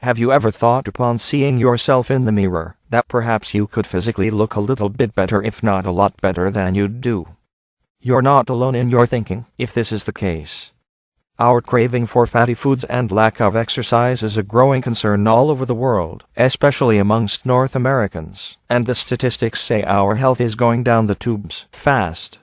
Have you ever thought upon seeing yourself in the mirror, that perhaps you could physically look a little bit better, if not a lot better than you do? You're not alone in your thinking, if this is the case. Our craving for fatty foods and lack of exercise is a growing concern all over the world, especially amongst North Americans, and the statistics say our health is going down the tubes fast.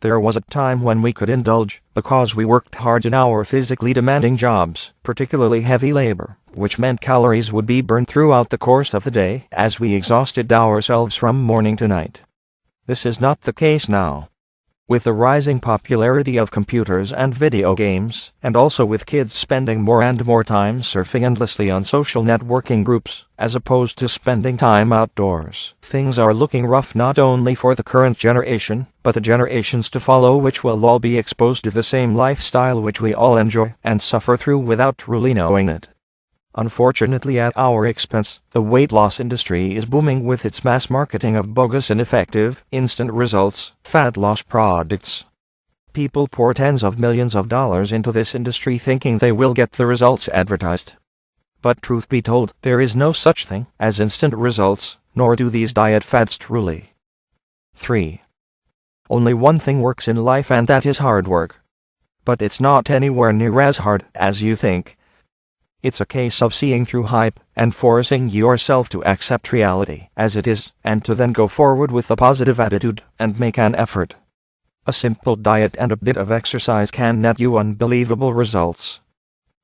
There was a time when we could indulge, because we worked hard in our physically demanding jobs, particularly heavy labor, which meant calories would be burned throughout the course of the day as we exhausted ourselves from morning to night. This is not the case now. With the rising popularity of computers and video games, and also with kids spending more and more time surfing endlessly on social networking groups, as opposed to spending time outdoors, things are looking rough not only for the current generation, but the generations to follow, which will all be exposed to the same lifestyle which we all enjoy and suffer through without truly knowing it. Unfortunately, at our expense, the weight loss industry is booming with its mass marketing of bogus and ineffective, instant results, fat loss products. People pour tens of millions of dollars into this industry thinking they will get the results advertised. But truth be told, there is no such thing as instant results, nor do these diet fads truly. 3. Only one thing works in life, and that is hard work. But it's not anywhere near as hard as you think. It's a case of seeing through hype and forcing yourself to accept reality as it is, and to then go forward with a positive attitude and make an effort. A simple diet and a bit of exercise can net you unbelievable results.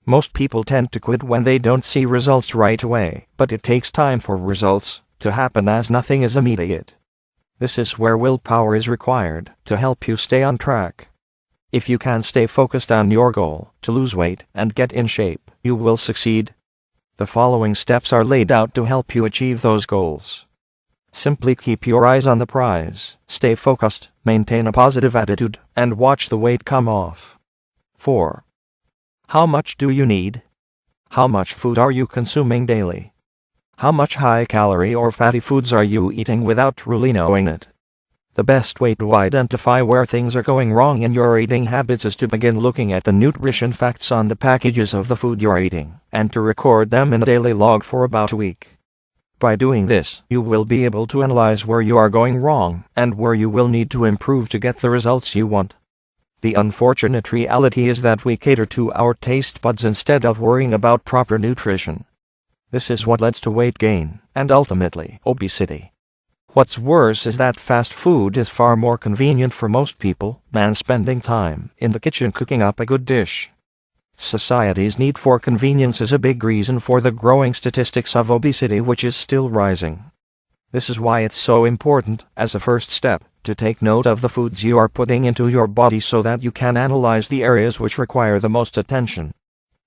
Most people tend to quit when they don't see results right away, but it takes time for results to happen, as nothing is immediate. This is where willpower is required to help you stay on track. If you can stay focused on your goal to lose weight and get in shape, you will succeed. The following steps are laid out to help you achieve those goals. Simply keep your eyes on the prize, stay focused, maintain a positive attitude, and watch the weight come off. 4. How much do you need? How much food are you consuming daily? How much high-calorie or fatty foods are you eating without truly knowing it? The best way to identify where things are going wrong in your eating habits is to begin looking at the nutrition facts on the packages of the food you're eating, and to record them in a daily log for about a week. By doing this, you will be able to analyze where you are going wrong, and where you will need to improve to get the results you want. The unfortunate reality is that we cater to our taste buds instead of worrying about proper nutrition. This is what leads to weight gain, and ultimately, obesity. What's worse is that fast food is far more convenient for most people than spending time in the kitchen cooking up a good dish. Society's need for convenience is a big reason for the growing statistics of obesity, which is still rising. This is why it's so important, as a first step, to take note of the foods you are putting into your body so that you can analyze the areas which require the most attention.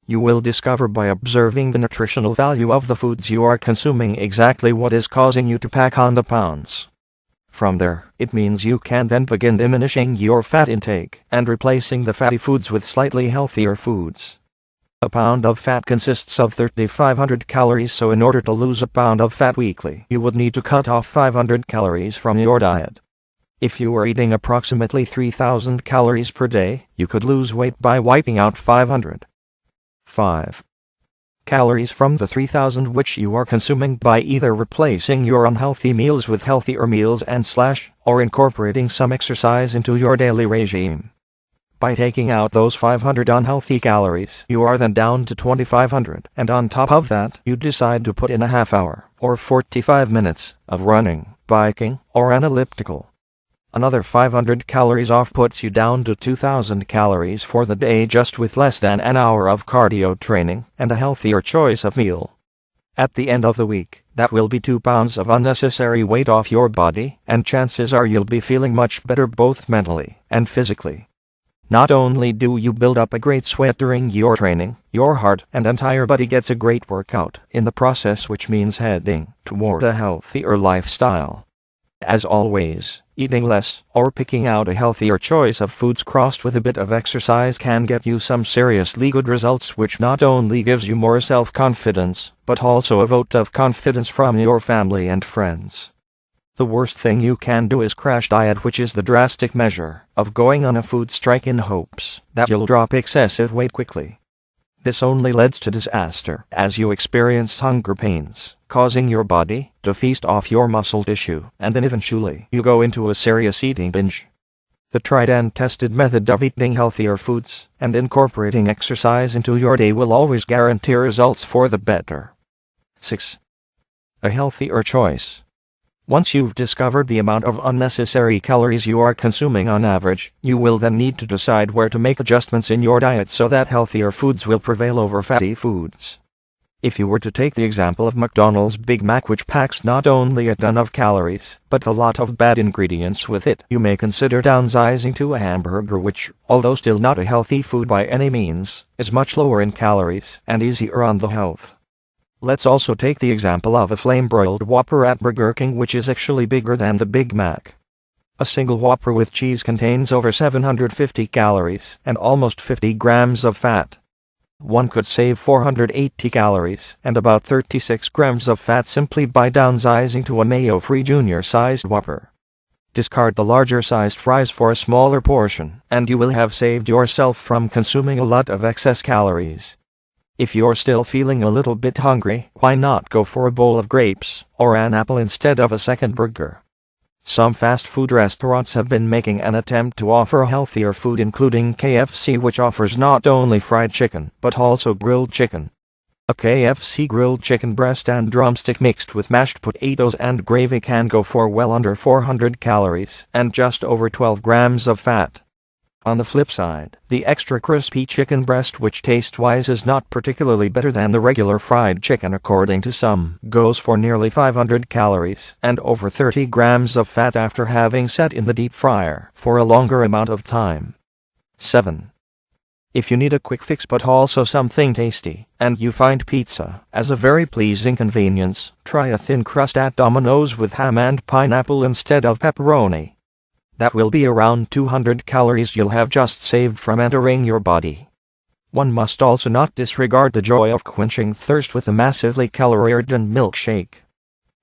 You will discover by observing the nutritional value of the foods you are consuming exactly what is causing you to pack on the pounds. From there, it means you can then begin diminishing your fat intake and replacing the fatty foods with slightly healthier foods. A pound of fat consists of 3,500 calories, so in order to lose a pound of fat weekly, you would need to cut off 500 calories from your diet. If you were eating approximately 3,000 calories per day, you could lose weight by wiping out 500. 5. Calories from the 3,000 which you are consuming by either replacing your unhealthy meals with healthier meals or incorporating some exercise into your daily regime. By taking out those 500 unhealthy calories, you are then down to 2,500, and on top of that, you decide to put in a half hour, or 45 minutes, of running, biking, or an elliptical. Another 500 calories off puts you down to 2,000 calories for the day, just with less than an hour of cardio training and a healthier choice of meal. At the end of the week, that will be 2 pounds of unnecessary weight off your body, and chances are you'll be feeling much better both mentally and physically. Not only do you build up a great sweat during your training, your heart and entire body gets a great workout in the process, which means heading toward a healthier lifestyle. As always, eating less or picking out a healthier choice of foods crossed with a bit of exercise can get you some seriously good results, which not only gives you more self-confidence, but also a vote of confidence from your family and friends. The worst thing you can do is crash diet, which is the drastic measure of going on a food strike in hopes that you'll drop excessive weight quickly. This only leads to disaster, as you experience hunger pains, causing your body to feast off your muscle tissue, and then eventually you go into a serious eating binge. The tried and tested method of eating healthier foods and incorporating exercise into your day will always guarantee results for the better. 6. A healthier choice. Once you've discovered the amount of unnecessary calories you are consuming on average, you will then need to decide where to make adjustments in your diet so that healthier foods will prevail over fatty foods. If you were to take the example of McDonald's Big Mac, which packs not only a ton of calories, but a lot of bad ingredients with it, you may consider downsizing to a hamburger which, although still not a healthy food by any means, is much lower in calories and easier on the health. Let's also take the example of a flame-broiled Whopper at Burger King, which is actually bigger than the Big Mac. A single Whopper with cheese contains over 750 calories and almost 50 grams of fat. One could save 480 calories and about 36 grams of fat simply by downsizing to a mayo-free junior-sized Whopper. Discard the larger-sized fries for a smaller portion, and you will have saved yourself from consuming a lot of excess calories. If you're still feeling a little bit hungry, why not go for a bowl of grapes or an apple instead of a second burger? Some fast food restaurants have been making an attempt to offer healthier food, including KFC, which offers not only fried chicken, but also grilled chicken. A KFC grilled chicken breast and drumstick mixed with mashed potatoes and gravy can go for well under 400 calories and just over 12 grams of fat. On the flip side, the extra crispy chicken breast, which taste-wise is not particularly better than the regular fried chicken according to some, goes for nearly 500 calories and over 30 grams of fat after having sat in the deep fryer for a longer amount of time. 7. If you need a quick fix but also something tasty, and you find pizza as a very pleasing convenience, try a thin crust at Domino's with ham and pineapple instead of pepperoni. That will be around 200 calories you'll have just saved from entering your body. One must also not disregard the joy of quenching thirst with a massively calorie-ridden milkshake.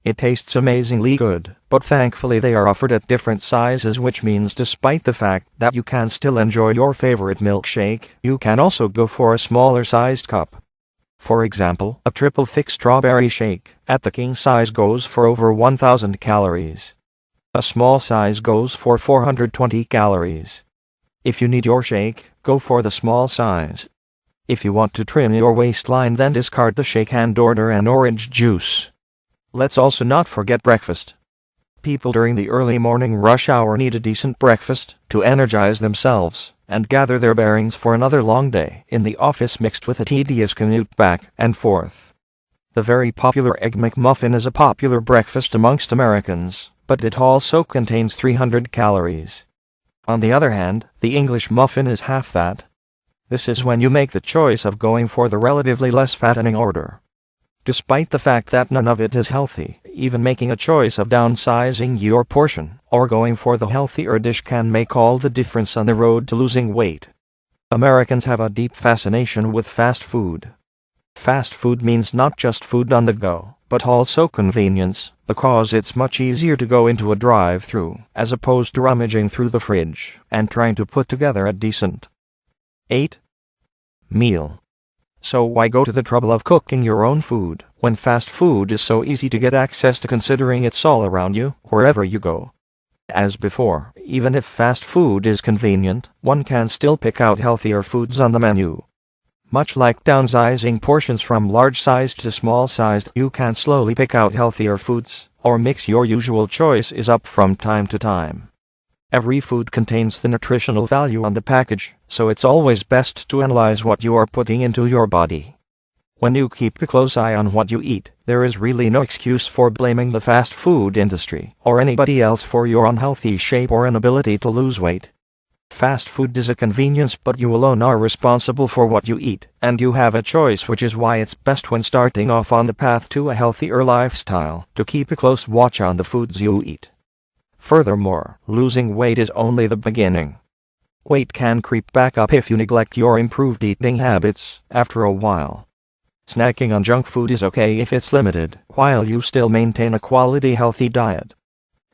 It tastes amazingly good, but thankfully they are offered at different sizes, which means despite the fact that you can still enjoy your favorite milkshake, you can also go for a smaller sized cup. For example, a triple thick strawberry shake at the king size goes for over 1,000 calories. A small size goes for 420 calories. If you need your shake, go for the small size. If you want to trim your waistline, then discard the shake and order an orange juice. Let's also not forget breakfast. People during the early morning rush hour need a decent breakfast to energize themselves and gather their bearings for another long day in the office mixed with a tedious commute back and forth. The very popular Egg McMuffin is a popular breakfast amongst Americans, but it also contains 300 calories. On the other hand, the English muffin is half that. This is when you make the choice of going for the relatively less fattening order. Despite the fact that none of it is healthy, even making a choice of downsizing your portion or going for the healthier dish can make all the difference on the road to losing weight. Americans have a deep fascination with fast food. Fast food means not just food on the go, but also convenience, because it's much easier to go into a drive-thru as opposed to rummaging through the fridge and trying to put together a decent 8. meal. So why go to the trouble of cooking your own food when fast food is so easy to get access to, considering it's all around you, wherever you go? As before, even if fast food is convenient, one can still pick out healthier foods on the menu. Much like downsizing portions from large-sized to small-sized, you can slowly pick out healthier foods, or mix your usual choices up from time to time. Every food contains the nutritional value on the package, so it's always best to analyze what you are putting into your body. When you keep a close eye on what you eat, there is really no excuse for blaming the fast food industry or anybody else for your unhealthy shape or inability to lose weight. Fast food is a convenience, but you alone are responsible for what you eat, and you have a choice, which is why it's best when starting off on the path to a healthier lifestyle to keep a close watch on the foods you eat. Furthermore, losing weight is only the beginning. Weight can creep back up if you neglect your improved eating habits after a while. Snacking on junk food is okay if it's limited, while you still maintain a quality healthy diet.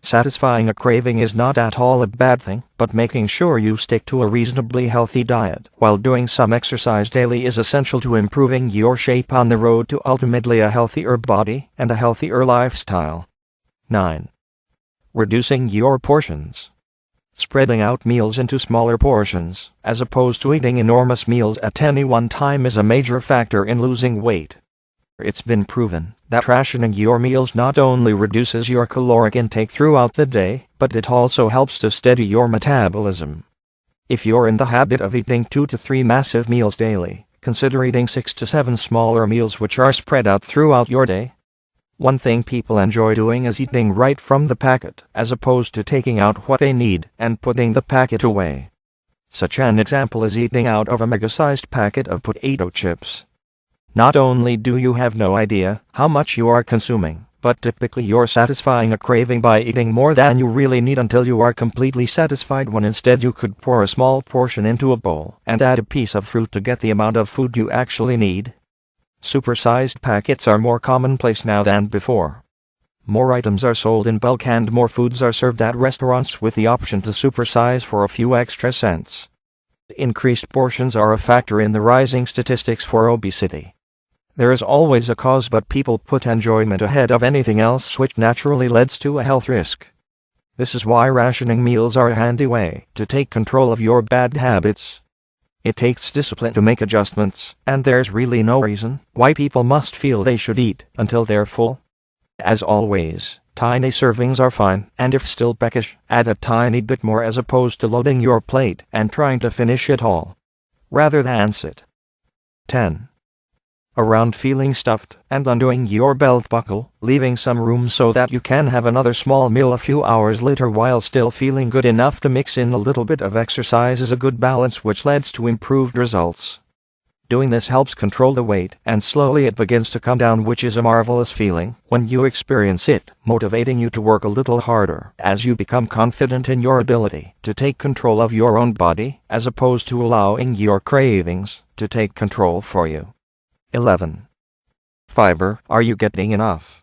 Satisfying a craving is not at all a bad thing, but making sure you stick to a reasonably healthy diet while doing some exercise daily is essential to improving your shape on the road to ultimately a healthier body and a healthier lifestyle. 9. Reducing your portions. Spreading out meals into smaller portions, as opposed to eating enormous meals at any one time, is a major factor in losing weight. It's been proven that rationing your meals not only reduces your caloric intake throughout the day, but it also helps to steady your metabolism. If you're in the habit of eating 2 to 3 massive meals daily, consider eating 6 to 7 smaller meals which are spread out throughout your day. One thing people enjoy doing is eating right from the packet, as opposed to taking out what they need and putting the packet away. Such an example is eating out of a mega-sized packet of potato chips. Not only do you have no idea how much you are consuming, but typically you're satisfying a craving by eating more than you really need until you are completely satisfied, when instead you could pour a small portion into a bowl and add a piece of fruit to get the amount of food you actually need. Supersized packets are more commonplace now than before. More items are sold in bulk and more foods are served at restaurants with the option to supersize for a few extra cents. Increased portions are a factor in the rising statistics for obesity. There is always a cause, but people put enjoyment ahead of anything else, which naturally leads to a health risk. This is why rationing meals are a handy way to take control of your bad habits. It takes discipline to make adjustments, and there's really no reason why people must feel they should eat until they're full. As always, tiny servings are fine, and if still peckish, add a tiny bit more as opposed to loading your plate and trying to finish it all, rather than sit. 10. Around feeling stuffed and undoing your belt buckle, leaving some room so that you can have another small meal a few hours later while still feeling good enough to mix in a little bit of exercise is a good balance which leads to improved results. Doing this helps control the weight, and slowly it begins to come down, which is a marvelous feeling when you experience it, motivating you to work a little harder as you become confident in your ability to take control of your own body, as opposed to allowing your cravings to take control for you. 11. Fiber. Are you getting enough?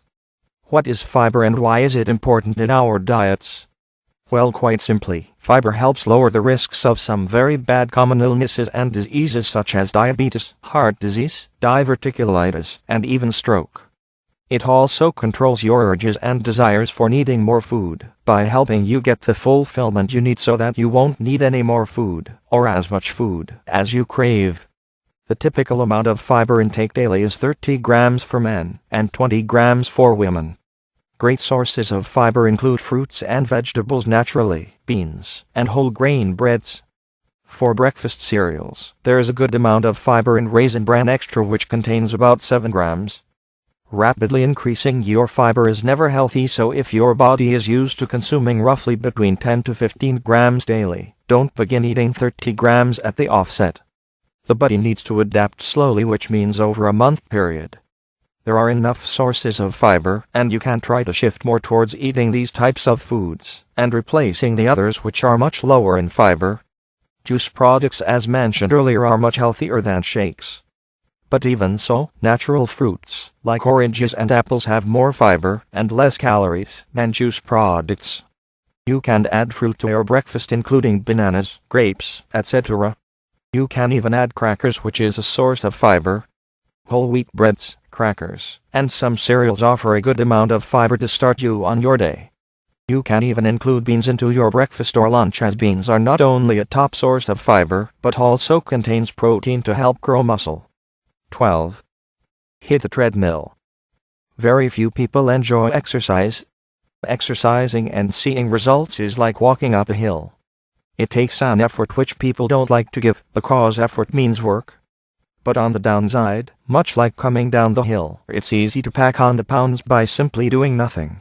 What is fiber and why is it important in our diets? Well, quite simply, fiber helps lower the risks of some very bad common illnesses and diseases such as diabetes, heart disease, diverticulitis, and even stroke. It also controls your urges and desires for needing more food by helping you get the fulfillment you need so that you won't need any more food or as much food as you crave. The typical amount of fiber intake daily is 30 grams for men and 20 grams for women. Great sources of fiber include fruits and vegetables naturally, beans, and whole grain breads. For breakfast cereals, there is a good amount of fiber in Raisin Bran Extra, which contains about 7 grams. Rapidly increasing your fiber is never healthy, so if your body is used to consuming roughly between 10 to 15 grams daily, don't begin eating 30 grams at the offset. The body needs to adapt slowly, which means over a month period. There are enough sources of fiber, and you can try to shift more towards eating these types of foods, and replacing the others which are much lower in fiber. Juice products, as mentioned earlier, are much healthier than shakes. But even so, natural fruits, like oranges and apples, have more fiber and less calories than juice products. You can add fruit to your breakfast, including bananas, grapes, etc. You can even add crackers, which is a source of fiber. Whole wheat breads, crackers, and some cereals offer a good amount of fiber to start you on your day. You can even include beans into your breakfast or lunch, as beans are not only a top source of fiber, but also contains protein to help grow muscle. 12. Hit a treadmill. Very few people enjoy exercise. Exercising and seeing results is like walking up a hill. It takes an effort which people don't like to give, because effort means work. But on the downside, much like coming down the hill, it's easy to pack on the pounds by simply doing nothing.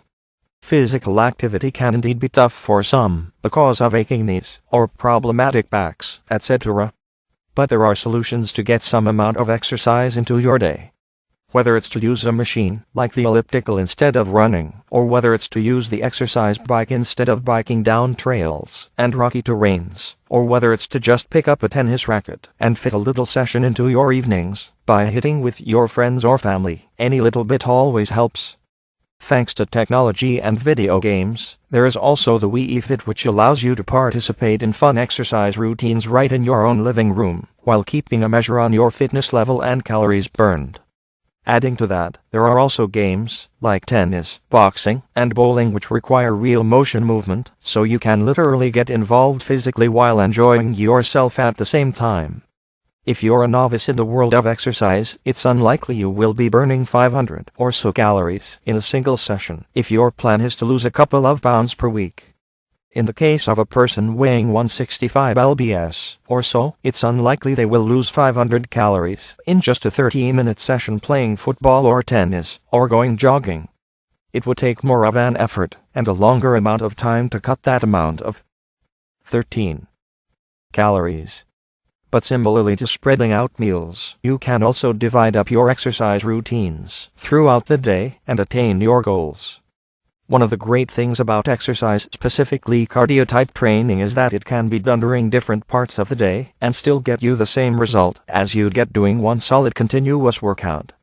Physical activity can indeed be tough for some, because of aching knees, or problematic backs, etc. But there are solutions to get some amount of exercise into your day. Whether it's to use a machine, like the elliptical, instead of running, or whether it's to use the exercise bike instead of biking down trails and rocky terrains, or whether it's to just pick up a tennis racket and fit a little session into your evenings by hitting with your friends or family, any little bit always helps. Thanks to technology and video games, there is also the Wii Fit, which allows you to participate in fun exercise routines right in your own living room, while keeping a measure on your fitness level and calories burned. Adding to that, there are also games, like tennis, boxing, and bowling, which require real motion movement, so you can literally get involved physically while enjoying yourself at the same time. If you're a novice in the world of exercise, it's unlikely you will be burning 500 or so calories in a single session if your plan is to lose a couple of pounds per week. In the case of a person weighing 165 lbs or so, it's unlikely they will lose 500 calories in just a 30-minute session playing football or tennis or going jogging. It would take more of an effort and a longer amount of time to cut that amount of 13 calories. But similarly to spreading out meals, you can also divide up your exercise routines throughout the day and attain your goals. One of the great things about exercise, specifically cardio-type training, is that it can be done during different parts of the day and still get you the same result as you'd get doing one solid continuous workout.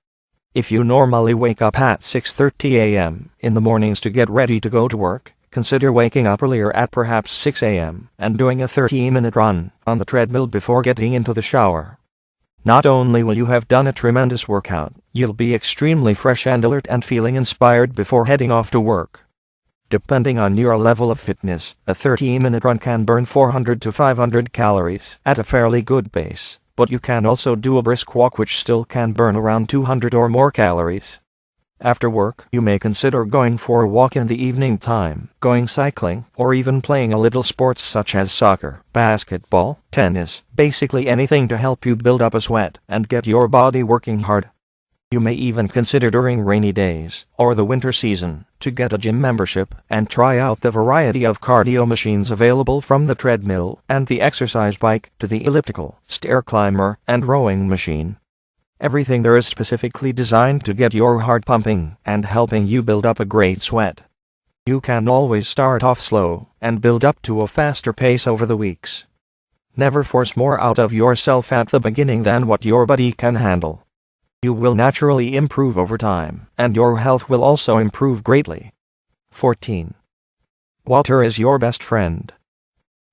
If you normally wake up at 6:30 a.m. in the mornings to get ready to go to work, consider waking up earlier at perhaps 6 a.m. and doing a 30-minute run on the treadmill before getting into the shower. Not only will you have done a tremendous workout, you'll be extremely fresh and alert and feeling inspired before heading off to work. Depending on your level of fitness, a 30-minute run can burn 400 to 500 calories at a fairly good pace, but you can also do a brisk walk, which still can burn around 200 or more calories. After work, you may consider going for a walk in the evening time, going cycling, or even playing a little sports such as soccer, basketball, tennis, basically anything to help you build up a sweat and get your body working hard. You may even consider during rainy days, or the winter season, to get a gym membership and try out the variety of cardio machines available, from the treadmill and the exercise bike to the elliptical, stair climber, and rowing machine. Everything there is specifically designed to get your heart pumping and helping you build up a great sweat. You can always start off slow and build up to a faster pace over the weeks. Never force more out of yourself at the beginning than what your body can handle. You will naturally improve over time, and your health will also improve greatly. 14. Water is your best friend.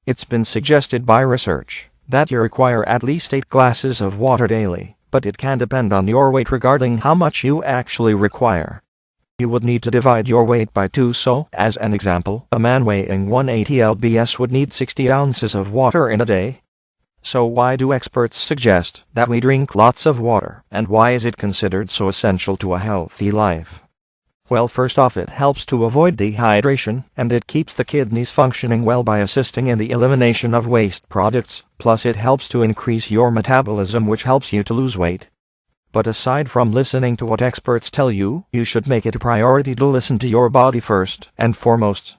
It's been suggested by research that you require at least 8 glasses of water daily, but it can depend on your weight regarding how much you actually require. You would need to divide your weight by 2, so, as an example, a man weighing 180 lbs would need 60 ounces of water in a day. So why do experts suggest that we drink lots of water, and why is it considered so essential to a healthy life? Well, first off, it helps to avoid dehydration, and it keeps the kidneys functioning well by assisting in the elimination of waste products, plus it helps to increase your metabolism, which helps you to lose weight. But aside from listening to what experts tell you, you should make it a priority to listen to your body first and foremost.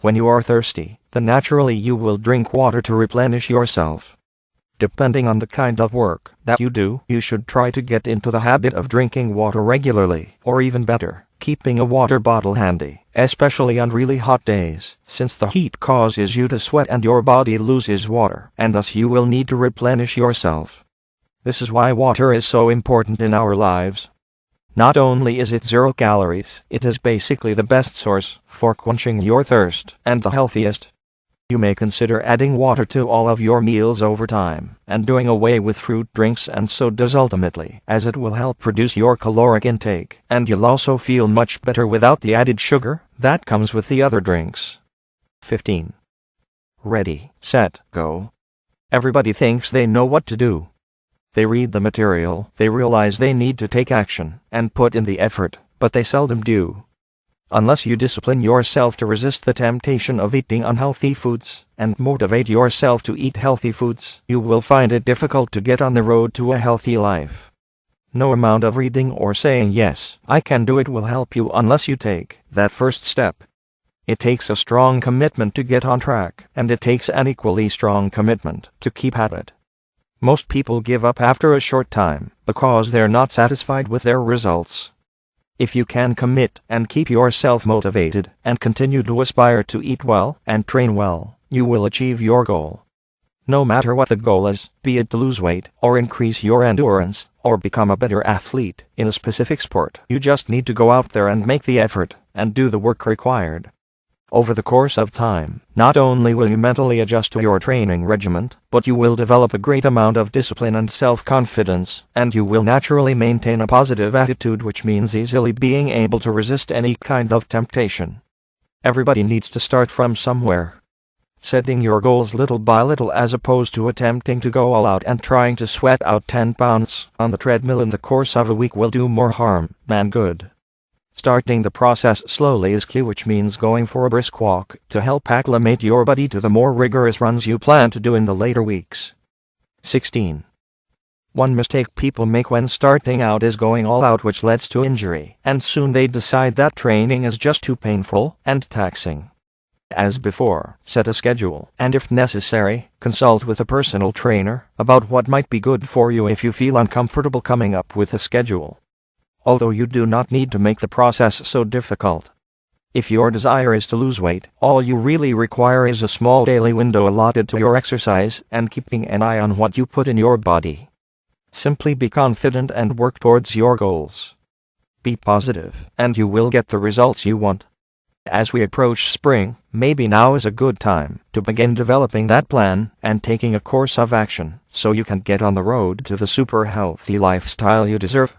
When you are thirsty, then naturally you will drink water to replenish yourself. Depending on the kind of work that you do, you should try to get into the habit of drinking water regularly, or even better, keeping a water bottle handy, especially on really hot days, since the heat causes you to sweat and your body loses water, and thus you will need to replenish yourself. This is why water is so important in our lives. Not only is it 0 calories, it is basically the best source for quenching your thirst, and the healthiest. You may consider adding water to all of your meals over time, and doing away with fruit drinks and sodas ultimately, as it will help reduce your caloric intake, and you'll also feel much better without the added sugar that comes with the other drinks. 15. Ready, set, go. Everybody thinks they know what to do. They read the material, they realize they need to take action, and put in the effort, but they seldom do. Unless you discipline yourself to resist the temptation of eating unhealthy foods, and motivate yourself to eat healthy foods, you will find it difficult to get on the road to a healthy life. No amount of reading or saying "yes, I can do it" will help you unless you take that first step. It takes a strong commitment to get on track, and it takes an equally strong commitment to keep at it. Most people give up after a short time because they're not satisfied with their results. If you can commit and keep yourself motivated and continue to aspire to eat well and train well, you will achieve your goal. No matter what the goal is, be it to lose weight, or increase your endurance, or become a better athlete in a specific sport, you just need to go out there and make the effort, and do the work required. Over the course of time, not only will you mentally adjust to your training regimen, but you will develop a great amount of discipline and self-confidence, and you will naturally maintain a positive attitude, which means easily being able to resist any kind of temptation. Everybody needs to start from somewhere. Setting your goals little by little as opposed to attempting to go all out and trying to sweat out 10 pounds on the treadmill in the course of a week will do more harm than good. Starting the process slowly is key, which means going for a brisk walk to help acclimate your body to the more rigorous runs you plan to do in the later weeks. 16. One mistake people make when starting out is going all out, which leads to injury, and soon they decide that training is just too painful and taxing. As before, set a schedule, and if necessary, consult with a personal trainer about what might be good for you if you feel uncomfortable coming up with a schedule. Although you do not need to make the process so difficult. If your desire is to lose weight, all you really require is a small daily window allotted to your exercise and keeping an eye on what you put in your body. Simply be confident and work towards your goals. Be positive, and you will get the results you want. As we approach spring, maybe now is a good time to begin developing that plan and taking a course of action so you can get on the road to the super healthy lifestyle you deserve.